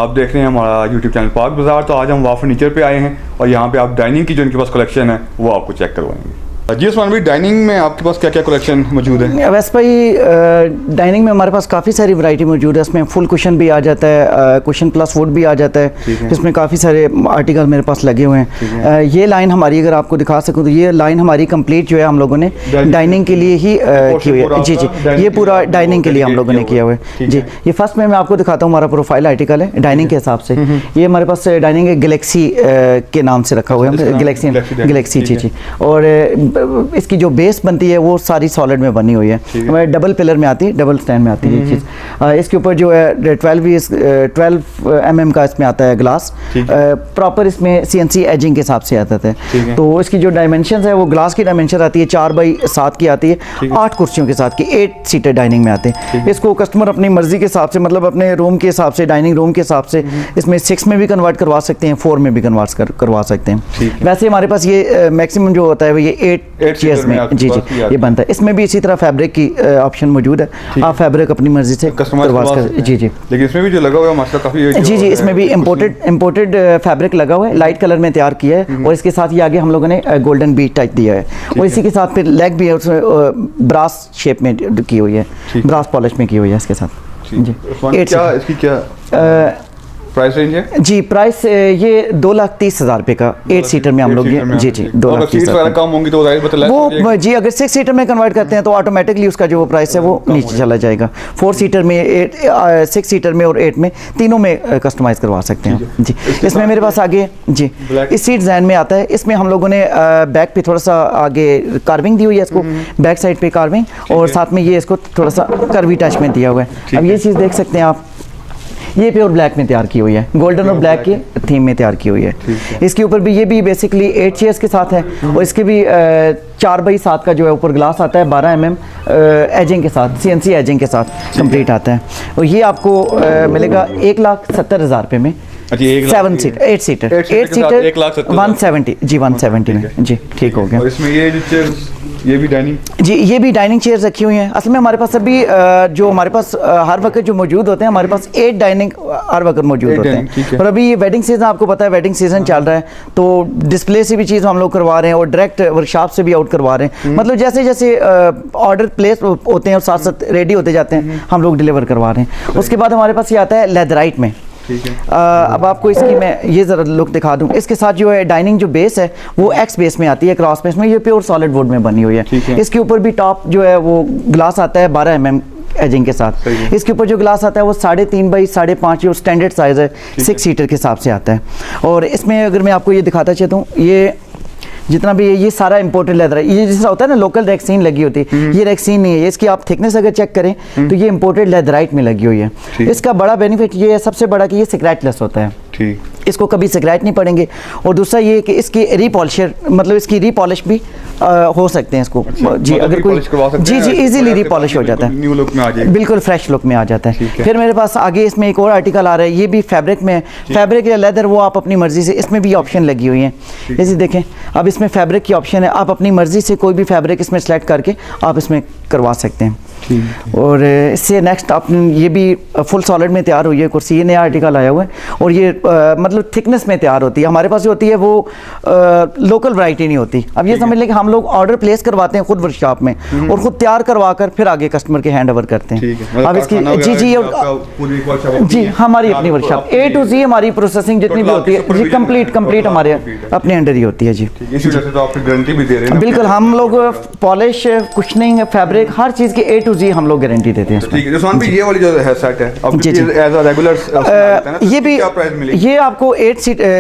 आप देख रहे हैं हमारा यूट्यूब चैनल पाक बाज़ार। तो आज हम वाह फर्नीचर पे आए हैं और यहाँ पे आप डाइनिंग की जो इनके पास कलेक्शन है वो आपको चेक करवाएंगे। जी उस्मान भाई, डाइनिंग में आपके पास क्या क्या कलेक्शन मौजूद है? वैसे भाई डाइनिंग में हमारे पास काफ़ी सारी वैरायटी मौजूद है। इसमें फुल कुशन भी आ जाता है, कुशन प्लस वुड भी आ जाता है। इसमें काफ़ी सारे आर्टिकल मेरे पास लगे हुए हैं। ये लाइन हमारी अगर आपको दिखा सकूँ तो ये लाइन हमारी कंप्लीट जो है हम लोगों ने डाइनिंग के लिए ही की हुई है। जी जी, ये पूरा डाइनिंग के लिए हम लोगों ने किया हुआ है। जी, ये फर्स्ट में मैं आपको दिखाता हूँ, हमारा प्रोफाइल आर्टिकल है डाइनिंग के हिसाब से। ये हमारे पास डाइनिंग गैलेक्सी के नाम से रखा हुआ है, गैलेक्सी। जी जी, और इसकी जो बेस बनती है वो सारी सॉलिड में बनी हुई है, हमारे डबल पिलर में आती है, डबल स्टैंड में आती है ये चीज़। इसके ऊपर जो है 12 mm का इसमें आता है ग्लास, प्रॉपर इसमें CNC एजिंग के हिसाब से आता है। तो इसकी जो डायमेंशन है वो ग्लास की डायमेंशन आती है 4x7 की आती है, 8 कुर्सियों के साथ की 8 सीटर डाइनिंग में आते हैं। इसको कस्टमर अपनी मर्जी के हिसाब से, मतलब अपने रूम के हिसाब से, डाइनिंग रूम के हिसाब से इसमें 6 में भी कन्वर्ट करवा सकते हैं, 4 में भी कन्वर्ट करवा सकते हैं। वैसे हमारे पास ये मैक्सिमम जो होता है वो ये 8 चेयर्स में जी जी ये बनता है। इसमें भी इसी तरह फैब्रिक की ऑप्शन मौजूद है, आप फैब्रिक अपनी मर्जी से करवा सकते। जी जी, लेकिन इसमें भी जो लगा हुआ है माशाल्लाह काफी जी जी, इसमें भी इम्पोर्टेड फैब्रिक लगा हुआ है, लाइट कलर में तैयार किया है। और इसके साथ ये आगे हम लोगों ने गोल्डन बीट टाइप दिया है, और इसी के साथ फिर लेग भी है उसमें ब्रास शेप में की हुई है, ब्रास पॉलिश में की हुई है इसके साथ। जी, क्या इसकी क्या प्राइस रेंज है? जी प्राइस ये 2,30,000 रुपये का 8 सीटर में हम लोग ये जी जी 2,30,000 कम होंगी तो वो जी, अगर 6 सीटर में कन्वर्ट करते हैं तो ऑटोमेटिकली उसका जो प्राइस है वो नीचे चला जाएगा। 4 सीटर में 6 सीटर में और 8 में तीनों में कस्टमाइज करवा सकते हैं जी। इसमें मेरे पास आगे जी इस सीट डिज़ाइन में आता है। इसमें हम लोगों ने बैक पे थोड़ा सा आगे कार्विंग दी हुई है, इसको बैक साइड पे कार्विंग, और साथ में ये इसको थोड़ा सा कर्वी अटैचमेंट दिया हुआ है। अब ये चीज़ देख सकते हैं आप, ये प्योर ब्लैक में तैयार की हुई है, गोल्डन और ब्लैक की थीम में तैयार की हुई है। इसके ऊपर भी ये भी बेसिकली 8 चेयर्स के साथ है, और इसके भी 4x7 का जो है ऊपर ग्लास आता है 12 mm एजिंग के साथ, CNC एजिंग के साथ कंप्लीट आता है। और ये आपको मिलेगा 1,70,000 रुपये में। 8 सीटर 170 जी, 170 में जी, ठीक हो गया। और इसमें ये भी डाइनिंग जी, ये भी डाइनिंग चेयर्स रखी हुई हैं। असल में हमारे पास अभी जो हमारे पास हर वक्त जो मौजूद होते हैं, हमारे पास 8 डाइनिंग हर वक्त मौजूद होते हैं। पर अभी ये वेडिंग सीजन, आपको पता है वेडिंग सीजन चल रहा है, तो डिस्प्ले से भी चीज़ हम लोग करवा रहे हैं और डायरेक्ट वर्कशॉप से भी आउट करवा रहे हैं। मतलब जैसे जैसे ऑर्डर प्लेस होते हैं और साथ साथ रेडी होते जाते हैं, हम लोग डिलीवर करवा रहे हैं। उसके बाद हमारे पास ये आता है लेदराइट में। अब आपको इसकी मैं ये ज़रा लुक दिखा दूं। इसके साथ जो है डाइनिंग जो बेस है वो एक्स बेस में आती है, क्रॉस बेस में, ये प्योर सॉलिड वुड में बनी हुई है। इसके ऊपर भी टॉप जो है वो ग्लास आता है 12 mm एजिंग के साथ। इसके ऊपर जो ग्लास आता है वो 3.5 बाई 5.5 जो स्टैंडर्ड साइज़ है 6 सीटर के हिसाब से आता है। और इसमें अगर मैं आपको ये दिखाता चाहता हूँ, ये जितना भी ये सारा इंपोर्टेड लेदर है। ये जैसा होता है ना लोकल रेक्सीन लगी होती है, ये रेक्सीन नहीं है। इसकी आप थिकनेस अगर चेक करें तो ये इंपोर्टेड लेदराइट में लगी हुई है। इसका बड़ा बेनिफिट ये है, सबसे बड़ा, कि ये स्क्रैचलेस होता है, इसको कभी स्क्रैच नहीं पड़ेंगे। और दूसरा ये कि इसकी रीपॉलिशर, मतलब इसकी रीपॉलिश भी हो सकते हैं इसको जी, अगर कोई जी जी इजीली रीपॉलिश हो जाता है, न्यू लुक में आ जाएगा, बिल्कुल फ्रेश लुक में आ जाता है। फिर मेरे पास आगे इसमें एक और आर्टिकल आ रहा है, ये भी फैब्रिक में है। फैब्रिक या लेदर वो आप अपनी मर्जी से, इसमें भी ऑप्शन लगी हुई है। जैसे देखें, अब इसमें फैब्रिक की ऑप्शन है, आप अपनी मर्जी से कोई भी फैब्रिक इसमें सेलेक्ट करके आप इसमें करवा सकते हैं। और इससे नेक्स्ट आप ये भी फुल सॉलिड में तैयार हुई है कुर्सी, ये नया आर्टिकल आया हुआ है, और ये मतलब थिकनेस में तैयार होती है। हमारे पास जो होती है वो लोकल वैरायटी नहीं होती। अब ये समझ लें कि हम लोग ऑर्डर प्लेस करवाते हैं खुद वर्कशॉप में, और खुद तैयार करवा कर फिर आगे कस्टमर के हैंड ओवर करते हैं। अब इसकी जी जी हमारी अपनी वर्कशॉप A to Z हमारी प्रोसेसिंग जितनी भी होती है जी, कंप्लीट हमारे अपने अंडर ही होती है जी। गारंटी भी दे रहे हैं, बिल्कुल। हम लोग पॉलिश, कुशनिंग, फैब्रिक, हर चीज़ की A to Z हम लोग गारंटी देते हैं। ठीक है। भी ये वाली जो है सेट है अब जी जी एज अ रेगुलर, ये भी क्या प्राइस मिलेगी? ये आपको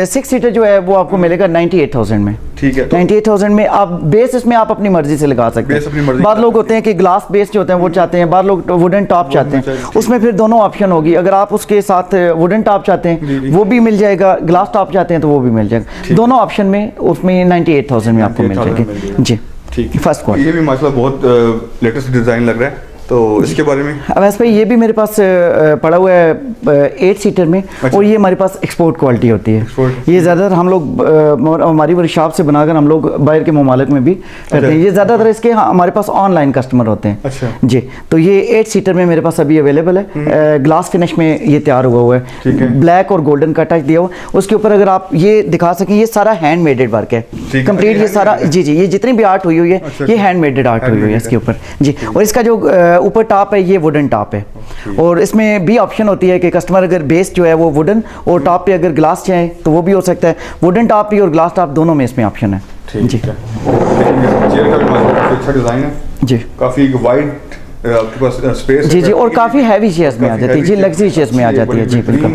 6 सीटर जो है वो आपको मिलेगा 98,000 में। ठीक है, 98,000 में आप बेस इसमें आप अपनी मर्जी से लगा सकते हैं। बाद लोग होते हैं कि ग्लास बेस जो होते हैं वो चाहते हैं, बाद लोग वुडन टॉप चाहते हैं, उसमें फिर दोनों ऑप्शन होगी। अगर आप उसके साथ वुडन टॉप चाहते हैं वो भी मिल जाएगा, ग्लास टॉप चाहते हैं तो वो भी मिल जाएगा। दोनों ऑप्शन में उसमें 98,000 में आपको मिल जाएगी जी। ठीक है, फर्स्ट क्वालिटी। ये भी माशाल्लाह बहुत लेटेस्ट डिज़ाइन लग रहा है। तो इसके बारे में वैसे भाई ये भी मेरे पास पड़ा हुआ है 8 सीटर में। अच्छा। और ये हमारे पास एक्सपोर्ट क्वालिटी होती है। ये ज़्यादातर हम लोग हमारी वर्कशॉप से बनाकर हम लोग बाहर के ममालिक में भी करते हैं। ये ज़्यादातर इसके हमारे पास ऑनलाइन कस्टमर होते हैं। अच्छा जी, तो ये 8 सीटर में मेरे पास अभी अवेलेबल है। ग्लास फिनिश में ये तैयार हुआ है, ब्लैक और गोल्डन का टच दिया हुआ। उसके ऊपर अगर आप ये दिखा सकें, ये सारा हैंड मेडेड वर्क है कंप्लीट। ये सारा जी जी, ये जितनी भी आर्ट हुई हुई है ये हैंड मेडेड आर्ट हुई हुई है इसके ऊपर जी। और इसका जो ऊपर टॉप है ये वुडन टॉप है। और इसमें भी ऑप्शन होती है कि कस्टमर अगर बेस जो है वो वुडन और टॉप पे अगर ग्लास चाहे तो वो भी हो सकता है। वुडन टॉप भी और ग्लास टॉप दोनों में इसमें ऑप्शन है जी। चेयर का भी काफी अच्छा डिजाइन है जी, काफी वाइड आपके पास स्पेस जी जी। और काफ़ी हैवी शेयर्स में आ जाती है जी, लग्जरी शेयर्स में आ जाती है जी। बिल्कुल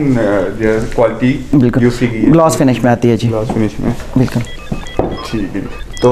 क्वालिटी बिल्कुल यूज की गई है, ग्लास फिनिश में आती है जी, ग्लास फिनिश में। बिल्कुल ठीक है। तो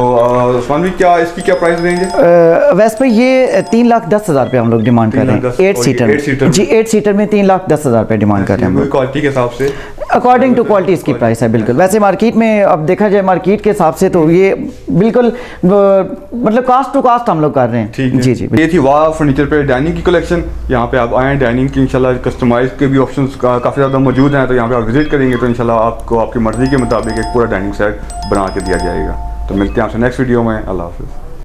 उस्मान भाई क्या इसकी क्या प्राइस रेंज है? वैसे पे ये 3,10,000 रुपये हम लोग डिमांड कर रहे हैं 8 सीटर जी। 8 सीटर में 3,10,000 रुपये डिमांड कर रहे हैं क्वालिटी के हिसाब से, अकॉर्डिंग टू क्वालिटी इसकी प्राइस है। बिल्कुल वैसे मार्केट में अब देखा जाए मार्केट के हिसाब से तो ये बिल्कुल मतलब कास्ट टू कास्ट हम लोग कर रहे हैं। ठीक है जी जी। ये थी वाह फर्नीचर पे डाइनिंग की कलेक्शन। यहाँ पे आप आए, डाइनिंग की इंशाल्लाह कस्टमाइज के भी ऑप्शंस काफ़ी ज़्यादा मौजूद हैं। तो यहाँ पे आप विजिट करेंगे तो इंशाल्लाह आपको आपकी मर्ज़ी के मुताबिक एक पूरा डाइनिंग सेट बना के दिया जाएगा। तो मिलते हैं आपसे नेक्स्ट वीडियो में। अल्लाह हाफ़िज़।